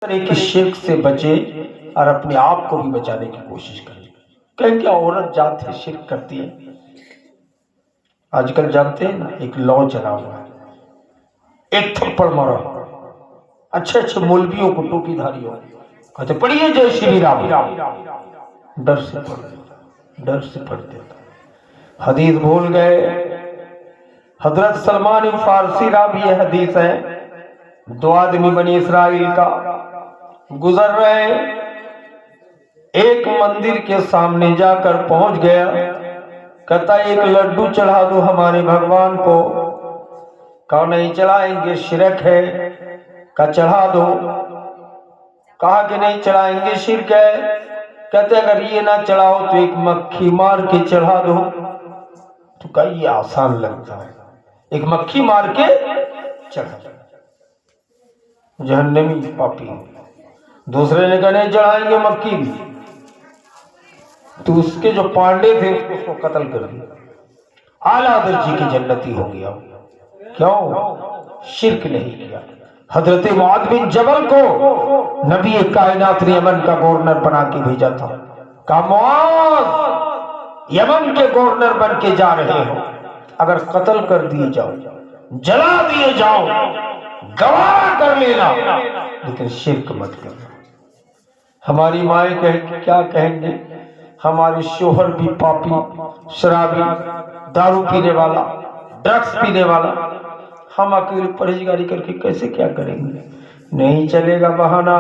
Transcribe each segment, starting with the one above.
طرح کے شرک سے بچے اور اپنے آپ کو بھی بچانے کی کوشش کریں۔ کہیں کہ عورت ذات ہے شرک کرتی ہے۔ آج کل جانتے ہیں نا، ایک لا چلا ہوا ہے، ایک تھپڑ مارا، اچھے اچھے مولویوں کو، ٹوپی دھاریوں کہتے پڑھیے جے شری رام، ڈر سے پڑھ دیتا، ڈر سے پڑھ دیتا۔ حدیث بھول گئے۔ حضرت سلمان فارسی راوی یہ حدیث ہے، دو آدمی بنی اسرائیل کا گزر رہے، ایک مندر کے سامنے جا کر پہنچ گیا، کہتا ایک لڈو چڑھا دو ہمارے بھگوان کو۔ کہا نہیں چڑھائیں گے، شرک ہے۔ کہا چڑھا دو۔ کہا کہ نہیں چڑھائیں گے، شرک ہے۔ کہتے اگر یہ نہ چڑھاؤ تو ایک مکھی مار کے چڑھا دو۔ تو کہا یہ آسان لگتا ہے، ایک مکھی مار کے چڑھا دو، جہنمی پاپی۔ دوسرے نے کہا نہیں چڑھائیں گے مکھی بھی، تو اس کے جو پانڈے تھے اس کو قتل کر دیا، اعلیٰ درجے کی جنتی ہو گیا۔ کیوں؟ شرک نہیں کیا۔ حضرت معاذ بن جبل کو نبی کائنات نے یمن کا گورنر بنا کے بھیجا تھا، کہا معاذ یمن کے گورنر بن کے جا رہے ہو، اگر قتل کر دیے جاؤ، جلا دیے جاؤ، گوارا کر لینا، لیکن شرک مت کرنا۔ ہماری مائیں کیا کہیں گے؟ ہمارے شوہر بھی پاپی، شرابی، دارو پینے والا، ڈرگس پینے والا، ہم اکیلے پرہیزگاری کر کے کیسے کیا کریں گے؟ نہیں چلے گا بہانہ۔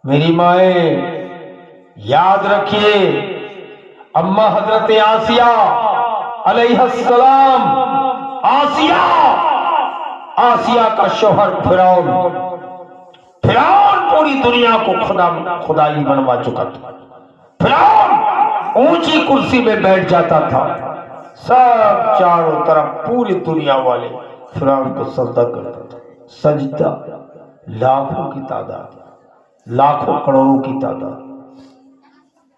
میری مائیں یاد رکھیے، اما حضرت آسیہ علیہ السلام، آسیہ کا شوہر فرعون پوری دنیا کو خدائی بنوا چکا تھا۔ فرعون اونچی کرسی میں بیٹھ جاتا تھا، سب چاروں طرف پوری دنیا والے فرعون کو سجدہ کرتا تھا۔ سجدہ لاکھوں کی تعداد، لاکھوں کروڑوں کی تعداد۔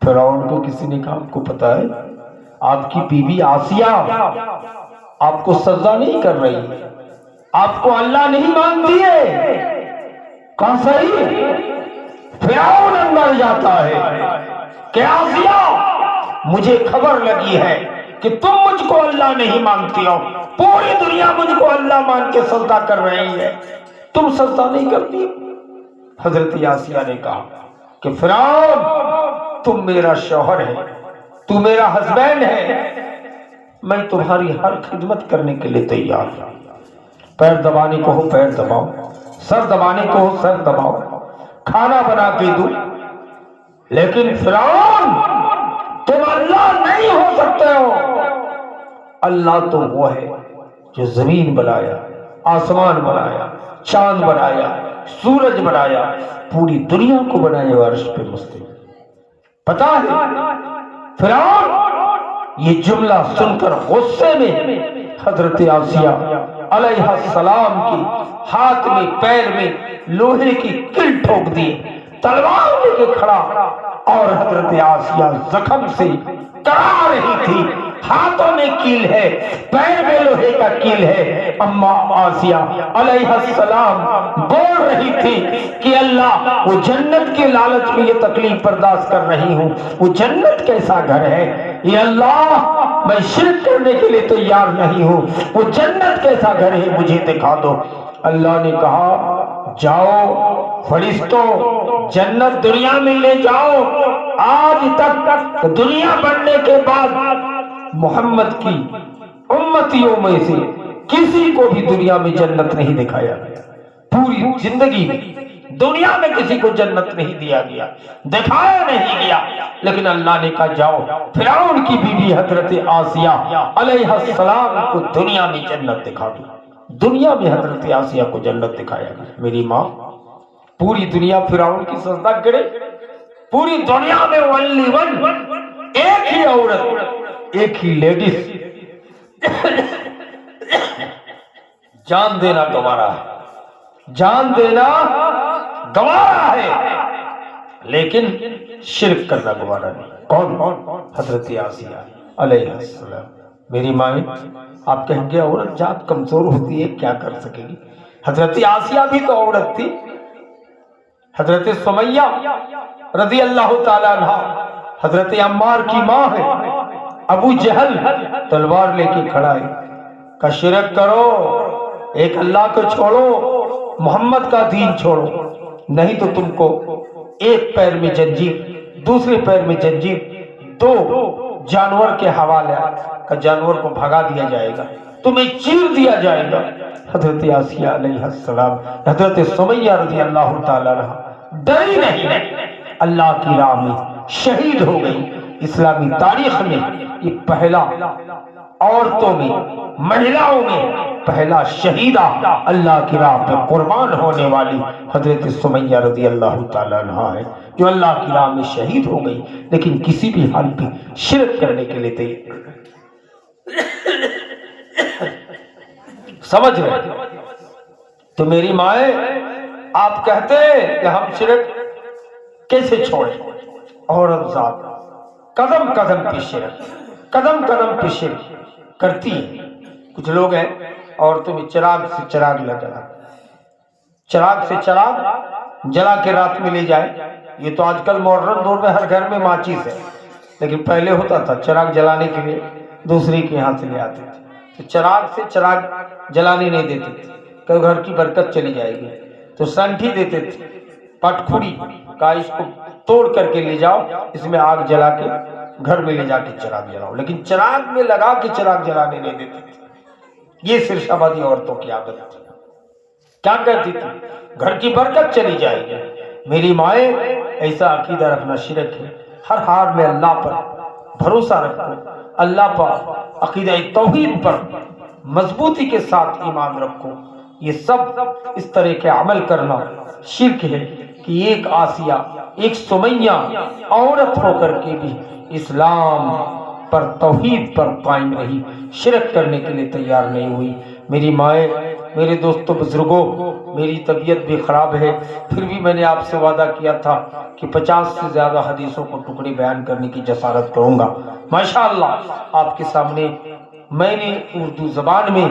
فرعون کو کسی نے کہا آپ کو پتا ہے آپ کی بیوی آسیہ آپ کو سجدہ نہیں کر رہی، آپ کو اللہ نہیں مانتی ہے؟ کہا صحیح؟ فرعون اندر جاتا ہے کہ آسیہ مجھے خبر لگی ہے کہ تم مجھ کو اللہ نہیں مانتی ہو، پوری دنیا مجھ کو اللہ مان کے سجدہ کر رہی ہے، تم سجدہ نہیں کرتی؟ حضرت آسیہ نے کہا کہ فرعون تم میرا شوہر ہے، تو میرا ہسبینڈ ہے، میں تمہاری ہر خدمت کرنے کے لیے تیار ہوں۔ پیر دبانے کو ہو پیر دباؤ، سر دبانے کو ہو سر دباؤ، کھانا بنا کے دوں، لیکن فرعون تم اللہ نہیں ہو سکتے ہو۔ اللہ تو وہ ہے جو زمین بنایا، آسمان بنایا، چاند بنایا، سورج بنایا، پوری دنیا کو بنائے اور عرش پہ مستوی۔ پتا ہے فرعون یہ جملہ سن کر غصے میں حضرت آسیہ علیہ السلام کی ہاتھ میں پیر میں لوہے کی کل ٹھوک دی، تلوار لے کے کھڑا، اور حضرت آسیہ زخم سے کرا رہی تھی، ہاتھوں میں کیل ہے، پیر میں لوہے کا کیل ہے۔ اما آسیہ علیہ السلام بول رہی تھی کہ اللہ وہ جنت کے لالچ میں یہ تکلیف برداشت کر رہی ہوں، وہ جنت کیسا گھر ہے، یہ اللہ میں شرک کرنے کے لیے تیار نہیں ہوں، وہ جنت کیسا گھر ہے مجھے دکھا دو۔ اللہ نے کہا جاؤ فرشتوں جنت دنیا میں لے جاؤ، آج تک دنیا بننے کے بعد محمد کی امتیوں میں سے کسی کو بھی دنیا میں جنت نہیں دکھایا گیا، پوری زندگی میں دنیا میں کسی کو جنت نہیں دیا گیا، دکھایا نہیں گیا، لیکن اللہ نے کہا جاؤ فرعون کی بیوی حضرت آسیہ علیہ السلام کو دنیا میں جنت دکھا دو۔ دنیا میں حضرت آسیہ کو جنت دکھایا گیا۔ میری ماں پوری دنیا فرعون کی سجدہ کرے، پوری دنیا میں only one، ایک ہی عورت، ایک ہی لیڈیز جان دینا گوارا ہے، جان دینا گوارا ہے، لیکن شرک کرنا گوارا نہیں۔ کون؟ حضرت آسیہ علیہ السلام۔ میری مائیں آپ کہیں گے عورت ذات کمزور ہوتی ہے کیا کر سکے گی؟ حضرت آسیہ بھی تو عورت تھی، حضرت سمیہ رضی اللہ تعالیٰ عنہ حضرت عمار کی ماں ہے، ابو جہل تلوار لے کے کھڑا ہے کہ شرک کرو، ایک اللہ کو چھوڑو، محمد کا دین چھوڑو، نہیں تو تم کو ایک پیر میں جنجیر دوسرے پیر میں جنجیر دو جانور کے حوالے کا جانور کو بھگا دیا جائے گا، تمہیں چیر دیا جائے گا۔ حضرت آسیہ علیہ السلام حضرت سمیہ رضی اللہ تعالیٰ عنہ ڈری نہیں، اللہ کی راہ میں شہید ہو گئی۔ اسلامی تاریخ میں یہ پہلا عورتوں میں مہیلاؤں میں پہلا شہیدہ اللہ کی راہ پہ قربان ہونے والی حضرت سمیہ رضی اللہ تعالیٰ عنہ ہے، جو اللہ کی راہ میں شہید ہو گئی، لیکن کسی بھی حال پہ شرک کرنے کے لیے تیار۔ سمجھ رہے تو میری مائیں، آپ کہتے کہ ہم شرک کیسے چھوڑیں؟ عورت ذات قدم قدم پہ شرک، قدم قدم پہ شرک کرتی ہے۔ کچھ لوگ ہیں عورتوں میں چراغ سے چراغ لگا، چراغ سے چراغ جلا کے رات میں لے جائے۔ یہ تو آج کل ماڈرن دور میں ہر گھر میں ماچس ہے، لیکن پہلے ہوتا تھا چراغ جلانے کے لیے دوسری کے ہاتھ سے لے آتے تھے، تو چراغ سے چراغ جلانے نہیں دیتے تھے کہ گھر کی برکت چلی جائے گی، تو سنٹھی دیتے تھے، پٹخوڑی کا اس کو توڑ کر کے لے جاؤ، اس میں آگ جلا کے گھر میں لے جا کے چراغ جلاؤ، لیکن چراغ میں لگا کے چراغ جلانے نہیں دیتے تھے۔ یہ صرف آبادی عورتوں کی عادت تھی۔ کیا کہتی تھی؟ گھر کی برکت چلی جائے گی۔ میری مائیں، ایسا عقیدہ رکھنا شرک ہے۔ ہر حال میں اللہ پر بھروسہ رکھو، اللہ پر عقیدہ توحید پر مضبوطی کے ساتھ ایمان رکھو۔ یہ سب اس طرح کے عمل کرنا شرک ہے کہ ایک آسیہ ایک سمیہ عورت ہو کر کے بھی اسلام پر توحید پر قائم رہی، شرک کرنے کے لیے تیار نہیں ہوئی۔ میری مائیں، میرے دوستوں بزرگوں، میری طبیعت بھی خراب ہے، پھر بھی میں نے آپ سے وعدہ کیا تھا کہ 50 سے زیادہ حدیثوں کو ٹکڑے بیان کرنے کی جسارت کروں گا۔ ماشاءاللہ آپ کے سامنے میں نے اردو زبان میں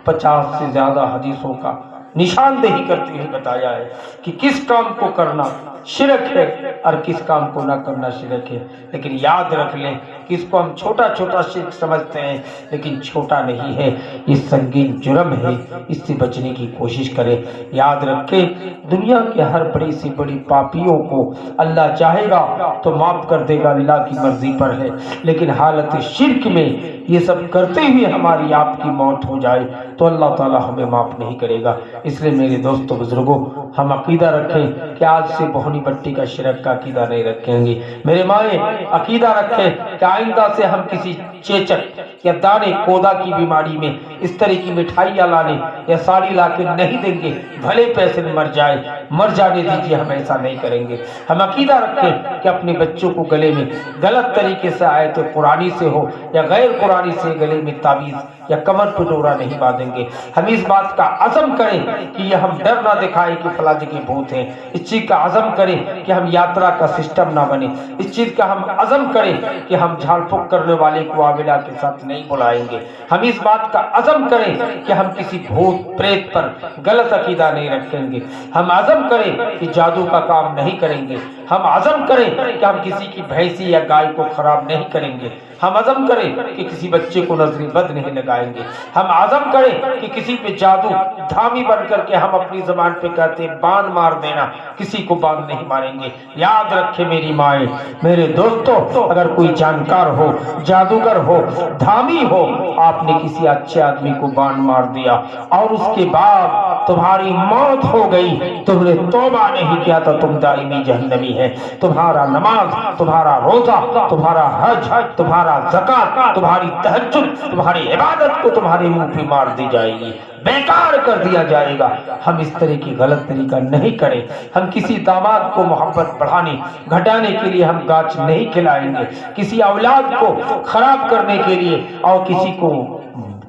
50 سے زیادہ حدیثوں کا نشاندہی کرتے ہوئے بتایا ہے کہ کس کام کو کرنا شرک ہے اور کس کام کو نہ کرنا شرک ہے۔ لیکن یاد رکھ لیں کہ اس کو ہم چھوٹا چھوٹا شرک سمجھتے ہیں، لیکن چھوٹا نہیں ہے، یہ سنگین جرم ہے، اس سے بچنے کی کوشش کریں۔ یاد رکھیں، دنیا کے ہر بڑی سے بڑی پاپیوں کو اللہ چاہے گا تو معاف کر دے گا، اللہ کی مرضی پر ہے، لیکن حالت شرک میں یہ سب کرتے ہوئے ہماری آپ کی موت ہو جائے تو اللہ تعالی ہمیں معاف نہیں کرے گا۔ اس لیے میرے دوستوں بزرگوں، ہم عقیدہ رکھیں کہ آج سے بہنی بٹی کا شرک کا عقیدہ نہیں رکھیں گے۔ میرے مائیں، عقیدہ رکھیں کہ آئندہ سے ہم کسی چیچک یا دانے کودا کی بیماری میں اس طرح کی مٹھائیاں لانے یا ساڑی لا کے نہیں دیں گے، بھلے پیسے میں مر جانے دیجیے، ہم ایسا نہیں کریں گے۔ ہم عقیدہ رکھیں کہ اپنے بچوں کو گلے میں غلط طریقے سے آیت قرآنی سے ہو یا غیر قرآنی سے گلے میں تعویذ یا کمر پہ ڈورا نہیں باندھیں گے۔ ہم اس بات کا عزم کریں کہ یہ ہم ڈر نہ دکھائیں کہ فلاں جگہ بھوت ہیں، اس چیز کا عزم کریں کہ ہم یاترا کا سسٹم نہ بنے، اس چیز کا ہم عزم کریں کہ ہم جھاڑ پھونک کرنے والے کو آویلا کے ساتھ نہیں بلائیں گے۔ ہم اس بات کا عزم کریں کہ ہم کسی بھوت پریت پر غلط عقیدہ نہیں رکھیں گے۔ ہم عزم کریں کہ جادو کا کام نہیں کریں گے۔ ہم عزم کریں کہ ہم کسی کی بھینسی یا گائے کو خراب نہیں کریں گے۔ ہم عزم کریں کہ کسی بچے کو نظر بد نہیں لگائیں گے۔ ہم عزم کریں کہ کسی پہ جادو دھامی بن کر کے ہم اپنی زبان پہ کہتے ہیں بان مار دینا، کسی کو بان نہیں ماریں گے۔ یاد رکھے میری مائیں، میرے دوستوں، اگر کوئی جانکار ہو، جادوگر ہو، دھامی ہو، آپ نے کسی اچھے آدمی کو بان مار دیا اور اس کے بعد تمہاری موت ہو گئی، تم نے توبہ نہیں کیا تو تم دائمی جہنمی ہے۔ تمہارا نماز، تمہارا روزہ، تمہارا حج، تمہارا زکات، تمہاری تہجد، تمہاری عبادت کو تمہارے منہ پہ مار دی جائے گی، بیکار کر دیا جائے گا۔ ہم اس طرح کی غلط طریقہ نہیں کریں۔ ہم کسی داماد کو محبت بڑھانے گھٹانے کے لیے ہم گاچ نہیں کھلائیں گے، کسی اولاد کو خراب کرنے کے لیے اور کسی کو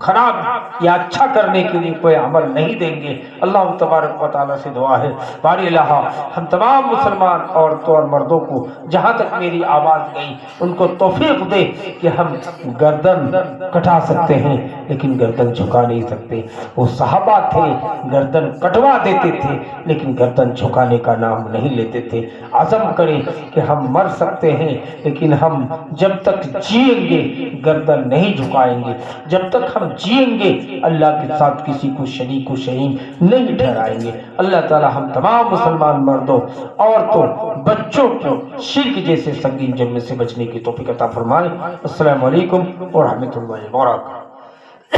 خراب یا اچھا کرنے کے لیے کوئی عمل نہیں دیں گے۔ اللہ تبارک و تعالیٰ سے دعا ہے باری الہ ہم تمام مسلمان عورتوں اور مردوں کو جہاں تک میری آواز گئی ان کو توفیق دے کہ ہم گردن کٹا سکتے ہیں لیکن گردن جھکا نہیں سکتے۔ وہ صحابہ تھے گردن کٹوا دیتے تھے لیکن گردن جھکانے کا نام نہیں لیتے تھے۔ عزم کریں کہ ہم مر سکتے ہیں لیکن ہم جب تک جئیں گے گردن نہیں جھکائیں گے، جب تک ہم جئیں گے اللہ کے ساتھ کسی کو شریک و شریک نہیں ٹھہرائیں گے۔ اللہ تعالی ہم تمام مسلمان مردوں عورتوں بچوں کو شرک جیسے سنگین جرم سے بچنے کی توفیق عطا فرمائے۔ السلام علیکم ورحمۃ اللہ وبرکاتہ۔